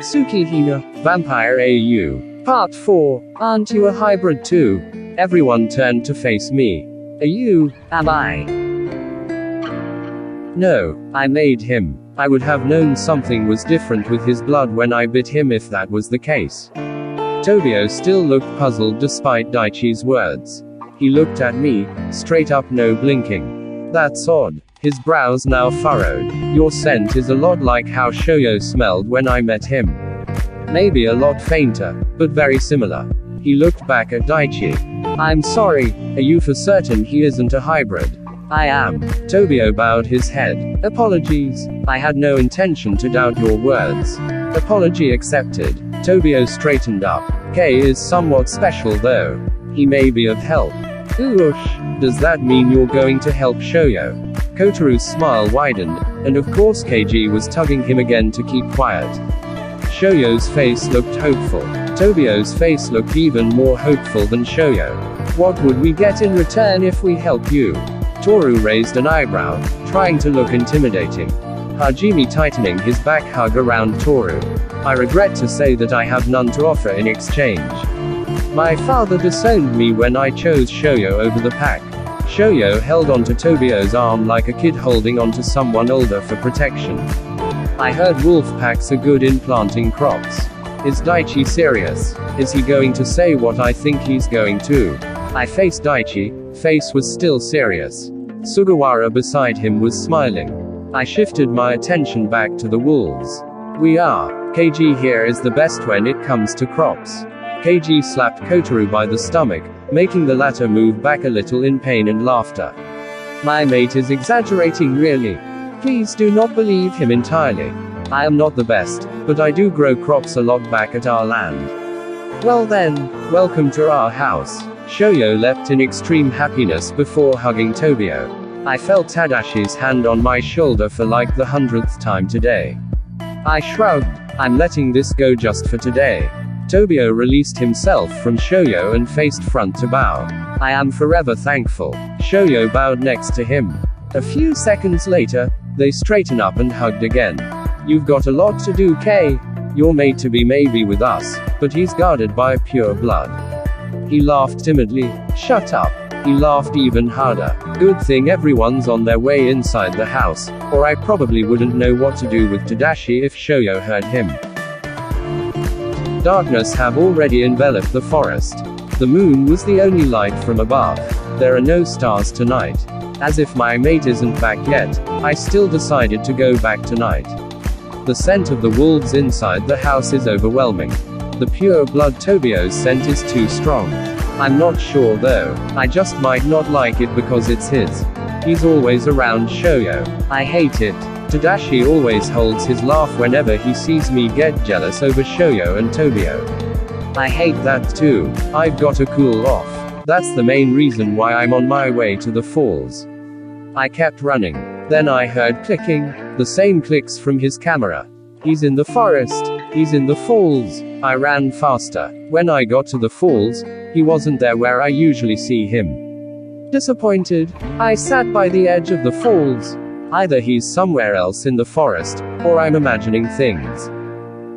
TSUKIHINA, Vampire AU. Part 4. Aren't you a hybrid too? Everyone turned to face me. AU, am I? No, I made him. I would have known something was different with his blood when I bit him if that was the case. Tobio still looked puzzled despite Daichi's words. He looked at me, straight up, no blinking. That's odd. His brows now furrowed. Your scent is a lot like how Shoyo smelled when I met him. Maybe a lot fainter, but very similar. He looked back at Daichi. I'm sorry, are you for certain he isn't a hybrid? I am. Tobio bowed his head. Apologies. I had no intention to doubt your words. Apology accepted. Tobio straightened up. K is somewhat special though. He may be of help. Oosh. Does that mean you're going to help Shoyo? Kotaru's smile widened, and of course KG was tugging him again to keep quiet. Shoyo's face looked hopeful. Tobio's face looked even more hopeful than Shoyo. What would we get in return if we help you? Toru raised an eyebrow, trying to look intimidating. Hajime tightening his back hug around Toru. I regret to say that I have none to offer in exchange. My father disowned me when I chose Shoyo over the pack. Shoyo held onto Tobio's arm like a kid holding onto someone older for protection. I heard wolf packs are good in planting crops. Is Daichi serious? Is he going to say what I think he's going to? I faced Daichi, face was still serious. Sugawara beside him was smiling. I shifted my attention back to the wolves. We are. KG here is the best when it comes to crops. KG slapped Kotaru by the stomach, making the latter move back a little in pain and laughter. My mate is exaggerating really. Please do not believe him entirely. I am not the best, but I do grow crops a lot back at our land. Well then, welcome to our house. Shoyo leapt in extreme happiness before hugging Tobio. I felt Tadashi's hand on my shoulder for like the 100th time today. I shrugged. I'm letting this go just for today. Tobio released himself from Shoyo and faced front to bow. I am forever thankful. Shoyo bowed next to him. A few seconds later, they straightened up and hugged again. You've got a lot to do, K. You're made to be maybe with us, but he's guarded by pure blood. He laughed timidly. Shut up. He laughed even harder. Good thing everyone's on their way inside the house, or I probably wouldn't know what to do with Tadashi if Shoyo heard him. Darkness have already enveloped the forest. The moon was the only light from above. There are no stars tonight. As if my mate isn't back yet, I still decided to go back tonight. The scent of the wolves inside the house is overwhelming. The pure blood Tobio's scent is too strong. I'm not sure though. I just might not like it because it's his. He's always around Shoyo. I hate it. Tadashi always holds his laugh whenever he sees me get jealous over Shoyo and Tobio. I hate that too. I've got to cool off. That's the main reason why I'm on my way to the falls. I kept running. Then I heard clicking, the same clicks from his camera. He's in the forest. He's in the falls. I ran faster. When I got to the falls, he wasn't there where I usually see him. Disappointed, I sat by the edge of the falls. Either he's somewhere else in the forest, or I'm imagining things.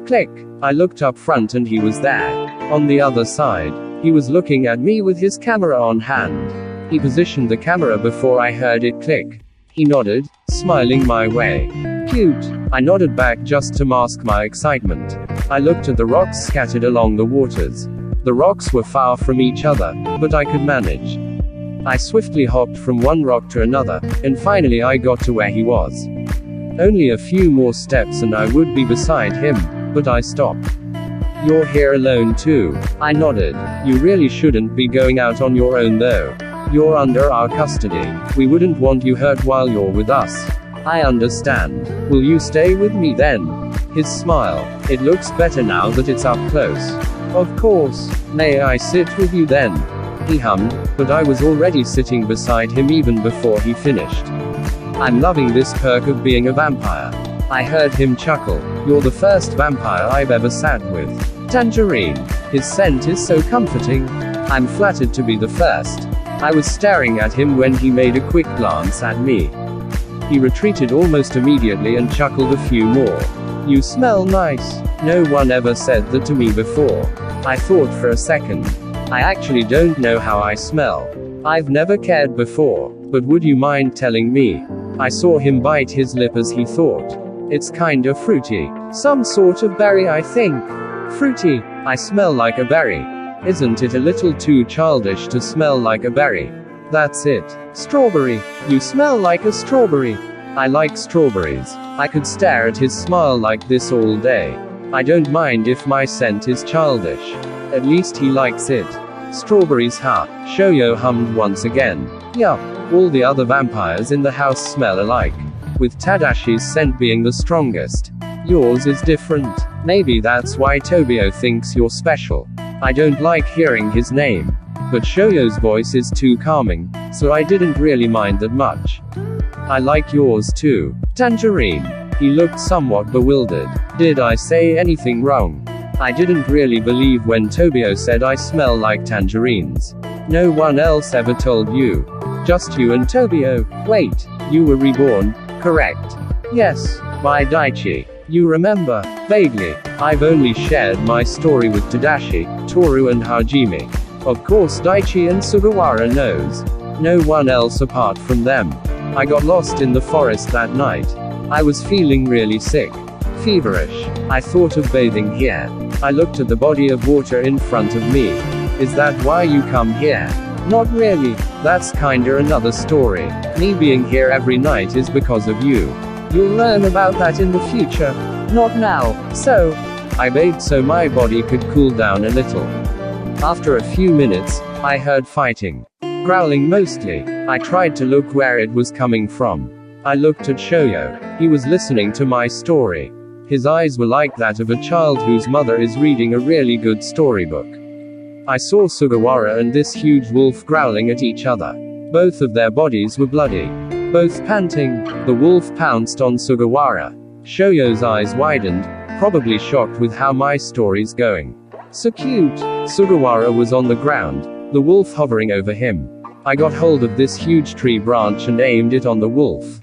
Click. I looked up front and he was there. On the other side, he was looking at me with his camera on hand. He positioned the camera before I heard it click. He nodded, smiling my way. Cute. I nodded back just to mask my excitement. I looked at the rocks scattered along the waters. The rocks were far from each other, but I could manage. I swiftly hopped from one rock to another, and finally I got to where he was. Only a few more steps and I would be beside him, but I stopped. You're here alone too. I nodded. You really shouldn't be going out on your own though. You're under our custody. We wouldn't want you hurt while you're with us. I understand. Will you stay with me then? His smile. It looks better now that it's up close. Of course. May I sit with you then? He hummed, but I was already sitting beside him even before he finished. I'm loving this perk of being a vampire. I heard him chuckle. You're the first vampire I've ever sat with. Tangerine. His scent is so comforting. I'm flattered to be the first. I was staring at him when he made a quick glance at me. He retreated almost immediately and chuckled a few more. You smell nice. No one ever said that to me before. I thought for a second. I actually don't know how I smell. I've never cared before, but would you mind telling me? I saw him bite his lip as he thought. It's kinda fruity. Some sort of berry, I think. Fruity. I smell like a berry. Isn't it a little too childish to smell like a berry? That's it. Strawberry. You smell like a strawberry. I like strawberries. I could stare at his smile like this all day. I don't mind if my scent is childish. At least he likes it. Strawberries, huh? Shoyo hummed once again. Yup. All the other vampires in the house smell alike, with Tadashi's scent being the strongest. Yours is different. Maybe that's why Tobio thinks you're special. I don't like hearing his name, but Shoyo's voice is too calming, so I didn't really mind that much. I like yours too. Tangerine. He looked somewhat bewildered. Did I say anything wrong? I didn't really believe when Tobio said I smell like tangerines. No one else ever told you. Just you and Tobio. Wait, you were reborn, correct? Yes, by Daichi. You remember? Vaguely. I've only shared my story with Tadashi, Toru and Hajime. Of course Daichi and Sugawara knows. No one else apart from them. I got lost in the forest that night. I was feeling really sick. Feverish. I thought of bathing here. I looked at the body of water in front of me. Is that why you come here? Not really. That's kinda another story. Me being here every night is because of you. You'll learn about that in the future. Not now. So, I bathed so my body could cool down a little. After a few minutes, I heard fighting. Growling mostly. I tried to look where it was coming from. I looked at Shoyo. He was listening to my story. His eyes were like that of a child whose mother is reading a really good storybook. I saw Sugawara and this huge wolf growling at each other. Both of their bodies were bloody. Both panting. The wolf pounced on Sugawara. Shoyo's eyes widened, probably shocked with how my story's going. So cute. Sugawara was on the ground, the wolf hovering over him. I got hold of this huge tree branch and aimed it on the wolf.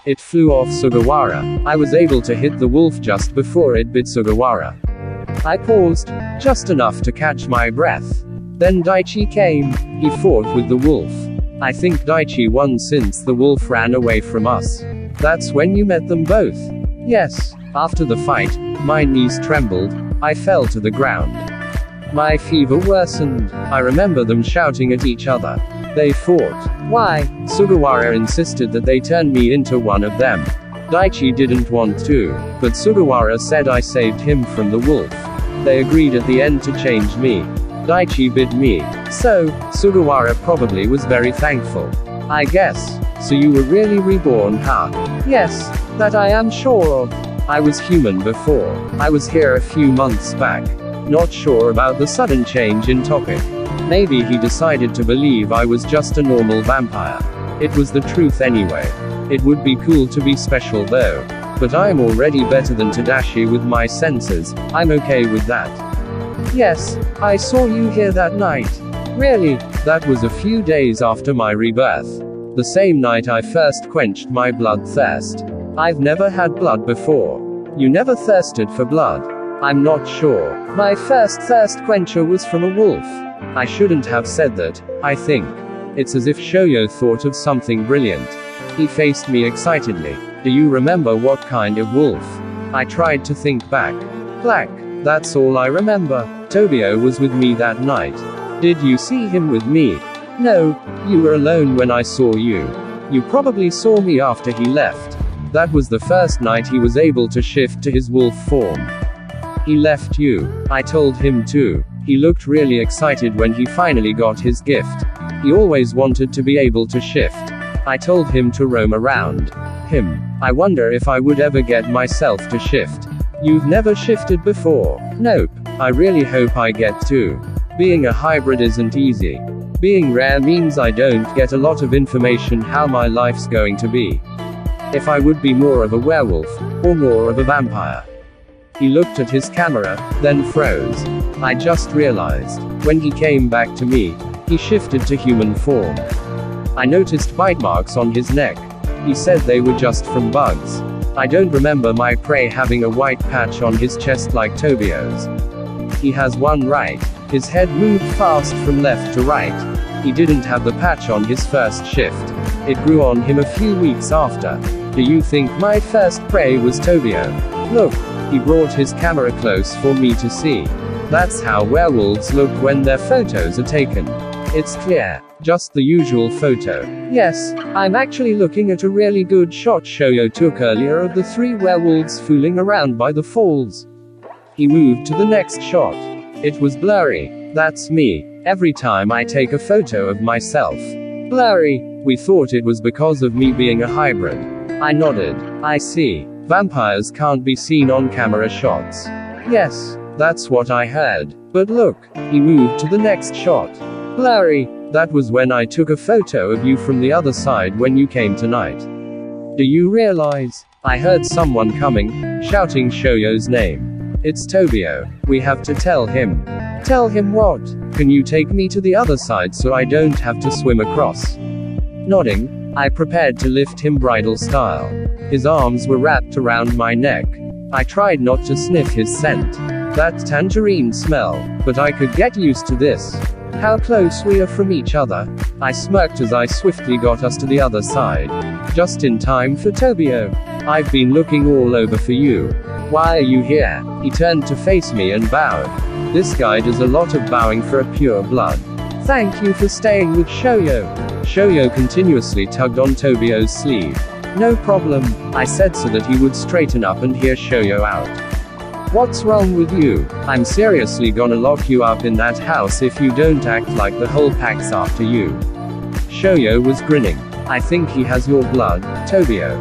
It flew off Sugawara. I was able to hit the wolf just before it bit Sugawara. I paused, just enough to catch my breath. Then Daichi came. He fought with the wolf. I think Daichi won since the wolf ran away from us. That's when you met them both. Yes. After the fight, my knees trembled. I fell to the ground. My fever worsened. I remember them shouting at each other. They fought. Why? Sugawara insisted that they turn me into one of them. Daichi didn't want to, but Sugawara said I saved him from the wolf. They agreed at the end to change me. Daichi bit me. So, Sugawara probably was very thankful. I guess. So you were really reborn, huh? Yes, that I am sure of. I was human before. I was here a few months back. Not sure about the sudden change in topic. Maybe he decided to believe I was just a normal vampire. It was the truth anyway. It would be cool to be special though. But I'm already better than Tadashi with my senses. I'm okay with that. Yes, I saw you here that night. Really? That was a few days after my rebirth. The same night I first quenched my bloodthirst. I've never had blood before. You never thirsted for blood? I'm not sure. My first thirst quencher was from a wolf. I shouldn't have said that, I think. It's as if Shoyo thought of something brilliant. He faced me excitedly. Do you remember what kind of wolf? I tried to think back. Black. That's all I remember. Tobio was with me that night. Did you see him with me? No, you were alone when I saw you. You probably saw me after he left. That was the first night he was able to shift to his wolf form. He left you. I told him to. He looked really excited when he finally got his gift. He always wanted to be able to shift. I told him to roam around. I wonder if I would ever get myself to shift. You've never shifted before? Nope. I really hope I get to. Being a hybrid isn't easy. Being rare means I don't get a lot of information how my life's going to be. If I would be more of a werewolf, or more of a vampire. He looked at his camera, then froze. I just realized. When he came back to me, he shifted to human form. I noticed bite marks on his neck. He said they were just from bugs. I don't remember my prey having a white patch on his chest like Tobio's. He has one right. His head moved fast from left to right. He didn't have the patch on his first shift. It grew on him a few weeks after. Do you think my first prey was Tobio? Look. He brought his camera close for me to see. That's how werewolves look when their photos are taken. It's clear. Just the usual photo. Yes, I'm actually looking at a really good shot Shoyo took earlier of the 3 werewolves fooling around by the falls. He moved to the next shot. It was blurry. That's me. Every time I take a photo of myself. Blurry. We thought it was because of me being a hybrid. I nodded. I see. Vampires can't be seen on camera shots. Yes, that's what I heard. But look, he moved to the next shot. Blurry. That was when I took a photo of you from the other side when you came tonight. Do you realize? I heard someone coming, shouting Shoyo's name. It's Tobio. We have to tell him. Tell him what? Can you take me to the other side so I don't have to swim across? Nodding, I prepared to lift him bridal style. His arms were wrapped around my neck. I tried not to sniff his scent. That tangerine smell, but I could get used to this. How close we are from each other. I smirked as I swiftly got us to the other side. Just in time for Tobio. I've been looking all over for you. Why are you here? He turned to face me and bowed. This guy does a lot of bowing for a pure blood. Thank you for staying with Shoyo. Shoyo continuously tugged on Tobio's sleeve. No problem, I said so that he would straighten up and hear Shoyo out. What's wrong with you? I'm seriously gonna lock you up in that house if you don't act like the whole pack's after you. Shoyo was grinning. I think he has your blood, Tobio.